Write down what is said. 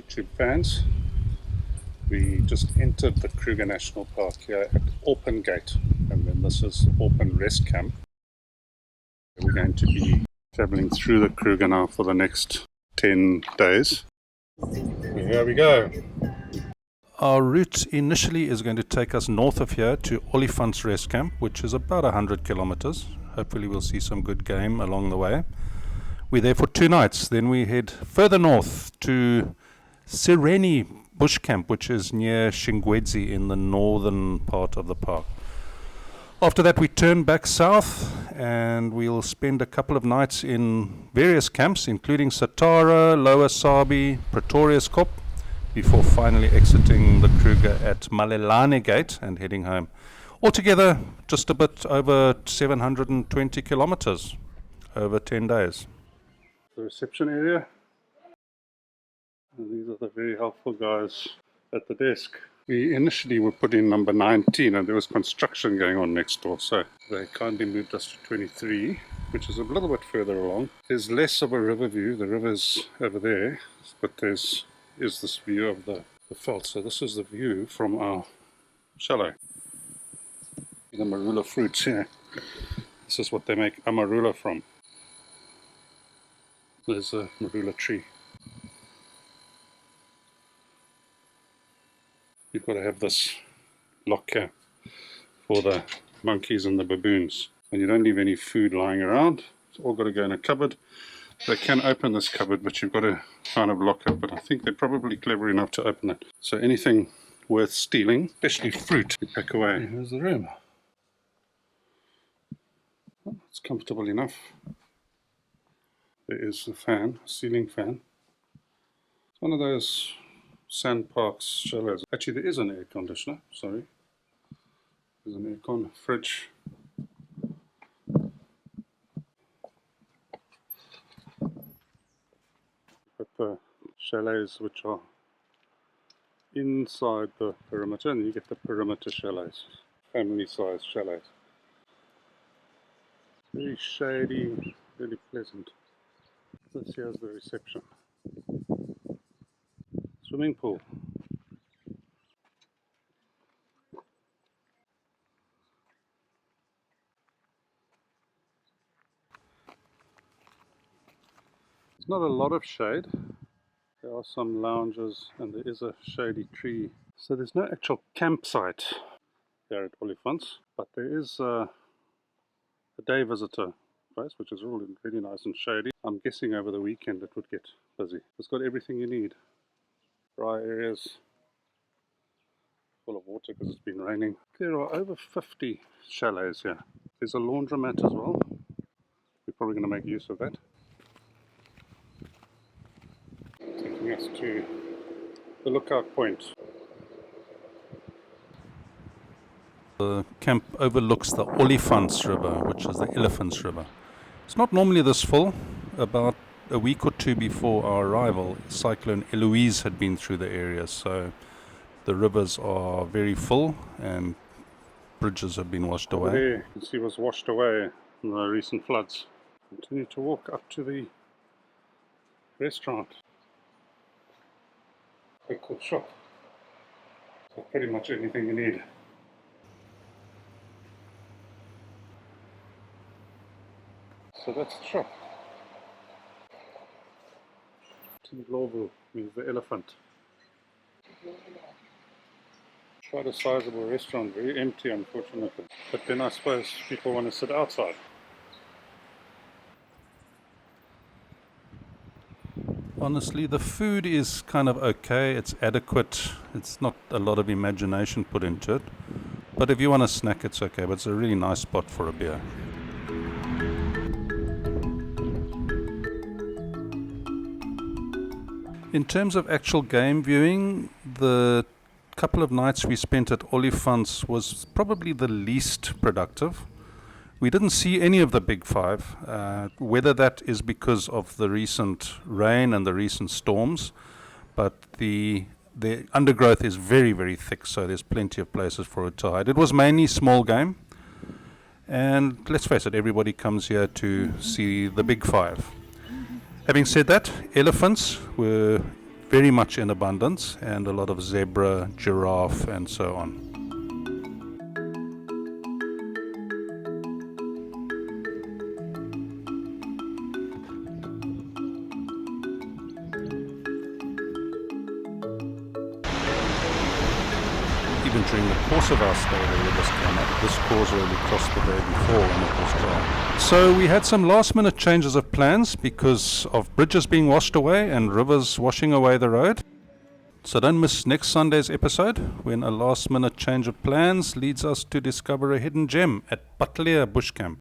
YouTube fans. We just entered the Kruger National Park here at Open Gate, and then this is Open Rest Camp. We're going to be traveling through the Kruger now for the next 10 days. Here we go. Our route initially is going to take us north of here to Olifants Rest Camp, which is about 100 kilometers. Hopefully we'll see some good game along the way. We're there for 2 nights. Then we head further north to Sereni Bush Camp, which is near Shingwedzi in the northern part of the park. After that we turn back south and we'll spend a couple of nights in various camps, including Satara, Lower Sabi, Pretorius Kop, before finally exiting the Kruger at Malelane Gate and heading home. Altogether, just a bit over 720 kilometers over 10 days. The reception area. And these are the very helpful guys at the desk. We initially were put in number 19 and there was construction going on next door, so they kindly moved us to 23, which is a little bit further along. There's less of a river view, the river's over there, but there's this view of the veld. So this is the view from our chalet. The marula fruits here. This is what they make amarula from. There's a marula tree. You've got to have this lock here for the monkeys and the baboons. And you don't leave any food lying around. It's all got to go in a cupboard. They can open this cupboard, but you've got to kind of lock it. But I think they're probably clever enough to open it. So anything worth stealing, especially fruit, you pack away. Here's the room. Well, it's comfortable enough. There is a fan, a ceiling fan. It's one of those Sand Parks chalets. Actually, there is an air conditioner, sorry. There's an aircon, fridge. But the chalets which are inside the perimeter, and you get the perimeter chalets, family size chalets. Very shady, really pleasant. This here's the reception. Swimming pool. There's not a lot of shade. There are some lounges and there is a shady tree. So there's no actual campsite here at Olifants, but there is a day visitor place, which is really nice and shady. I'm guessing over the weekend it would get busy. It's got everything you need. Dry areas, full of water because it's been raining. There are over 50 chalets here. There's a laundromat as well. We're probably going to make use of that. Taking us to the lookout point. The camp overlooks the Olifants River, which is the Elephants River. It's not normally this full. About a week or 2 before our arrival, Cyclone Eloise had been through the area, so the rivers are very full and bridges have been washed away. There, you can see was washed away in the recent floods. Continue to walk up to the restaurant. Quite cool shop. So pretty much anything you need. So that's the shop. Globu means the elephant. Quite a sizable restaurant, very empty unfortunately. But then I suppose people want to sit outside. Honestly, the food is kind of okay, it's adequate, it's not a lot of imagination put into it. But if you want a snack, it's okay, but it's a really nice spot for a beer. In terms of actual game viewing, the couple of nights we spent at Olifants was probably the least productive. We didn't see any of the big five, whether that is because of the recent rain and the recent storms, but the undergrowth is very, very thick, so there's plenty of places for it to hide. It was mainly small game, and let's face it, everybody comes here to see the big five. Having said that, elephants were very much in abundance, and a lot of zebra, giraffe, and so on. Even during the course of our stay, the rivers came up. This causeway crossed the day before when it was dry. So we had some last minute changes of plans because of bridges being washed away and rivers washing away the road. So don't miss next Sunday's episode when a last minute change of plans leads us to discover a hidden gem at Bush Camp.